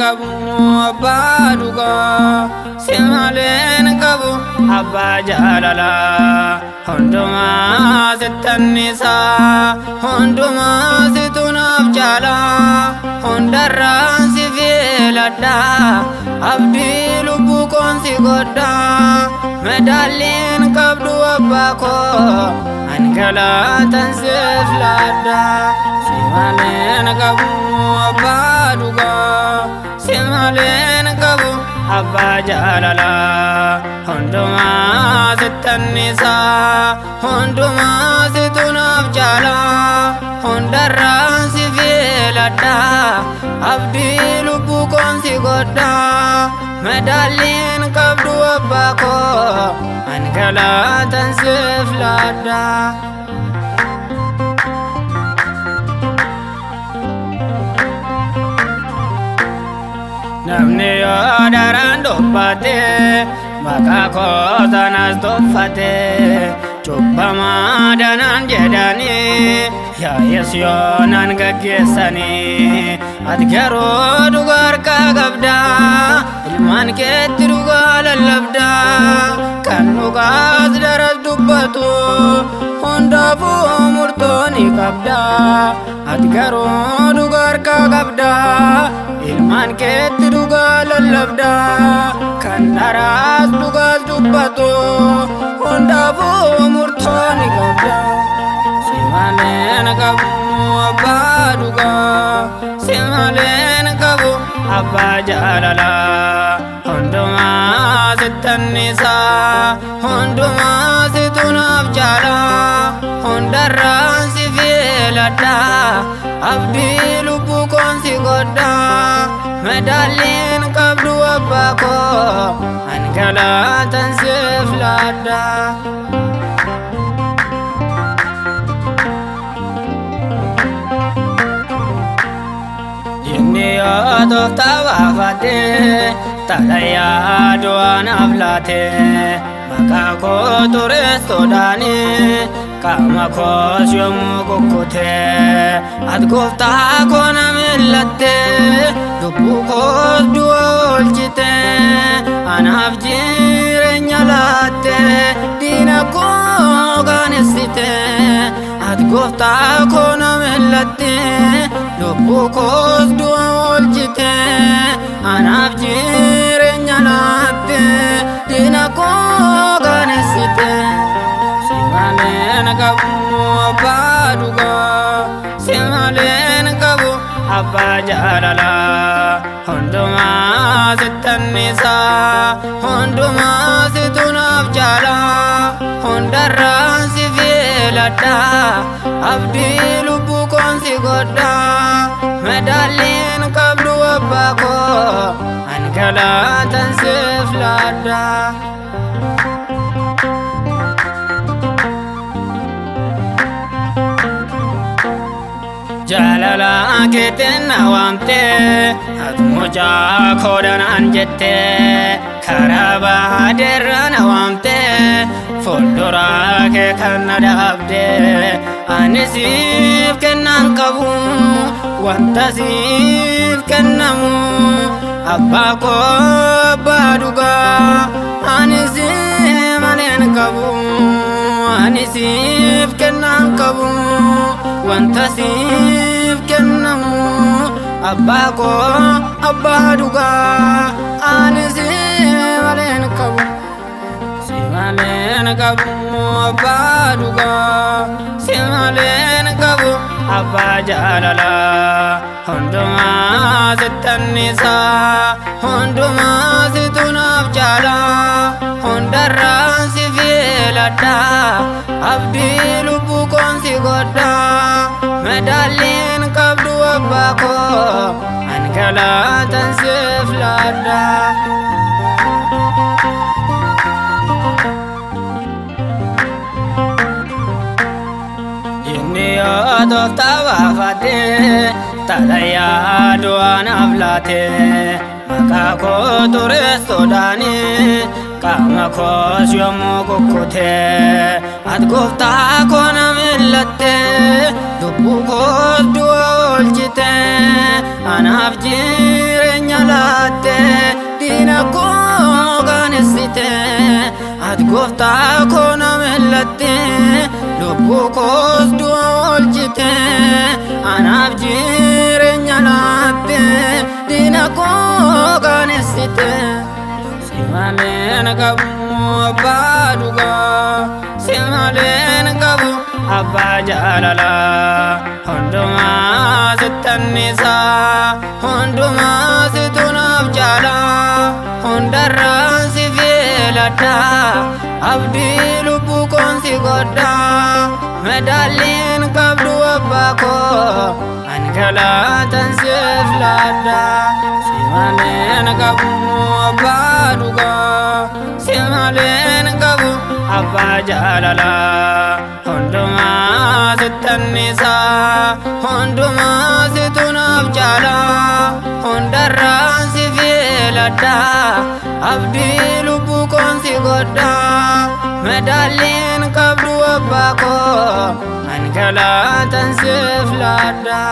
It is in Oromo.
qabu abbaa dhugaa si malee qabu abbaa jaalala hundumaa sittannisaa hundumaa situ naaf jaala hundarraan si filadha abdii lubbuu koon si godha medaalliin qabdu abbaa koo angalaatan siif laadha si malee qabu abbaa dhugaa si malee qabu abbaa jaalala hundumaa sittannisaa hundumaa situ naaf jaala hundarraan si filadha abdii lubbuu koon si godha medaalliin qabdu abbaa koo angalaatan siif laadha namni yoo daraan dubbate maqaa koo sanas tuffate cubbamaa danaan jedhanii yaa'es yoo nan gaggeessanii ati garuu dhugaa harkaa qabda ilmaan keetti dhugaa lallabda kan dhugaas daras dubbatu hundaafuu murtoo ni qabda ati garuu dhugaa harkaa qabda ilmaan keetti dhugaa lallabda kan daras dhugaas dubbatu hundaafuu murtoo ni qabda si malee qabu abbaa dhugaa si malee qabu abbaa jaalala hundumaa sittannisaa hundumaa situ naaf jaala hundarraan si filadha abdii lubbuu koon si godha medaalliin qabdu abbaa koo angalaatan siif laadha inni yoo tooftaa baafadhe talayaa du'aanaaf laate maqaa koo xureessuudhaani qaama koos yommuu kukkute ati gooftaa koo na millatte lubbuu koos du'a oolchite anaaf jireenya laatte diina koo qaanessite ati gooftaa koo na millatte lubbuu koos du'a oolchite anaaf jireenya laatte diina koo qaanessite si malee qabu abbaa dhugaa si malee qabu abbaa jaalala hundumaa sittannisaa hundumaa situ naaf jaala hundarraan si filadha abdii lubbuu koon si godha medaalliin qabdu abbaa koo angalaatan siif laadha jaalala keetiin na waamte ati mucaa koo danaan jette karaa baadeerra na waamte fuuldura kee kan na dhaabde ani siif kennaan qabu wanta siif kennamu abbaa koo abbaa dhugaa ani si malee qabu ani siif kennaan qabu wanta siif kennamu abbaa koo abbaa dhugaa ani si malee qabu si malee qabu abbaa dhugaa si malee qabu abbaa jaalala hundumaa sittannisaa hundumaa situ naaf jaala hundarraan si filadha abdii lubbuu koon si godha medaalliin qabdu abbaa koo angalaatan siif laadha inni yoo tooftaa baafadhe talayaa du'aanaaf laate maqaa koo xureessuudhaani qaama koos yommuu kukkute ati gooftaa koo na millatte lubbuu koos du'a oolchite anaaf jireenya ko ganesite at gofta kona mellate lubbu kos duolchite anaf jirenya latte dina ko ganesite simalen gabu baduga simalen gabu abba jalala honduma sitanisa honduma situnab jala hondaran sivelata abdi lubu konsi goda medalin kabdu abako ankala tansiflada simalen gabu baduga simalen gabu abba jalala honduma sitanisa honduma situnab jala hondaran sivelata abdi lubu konsi goda medalin kabdu abako ankala tansiflada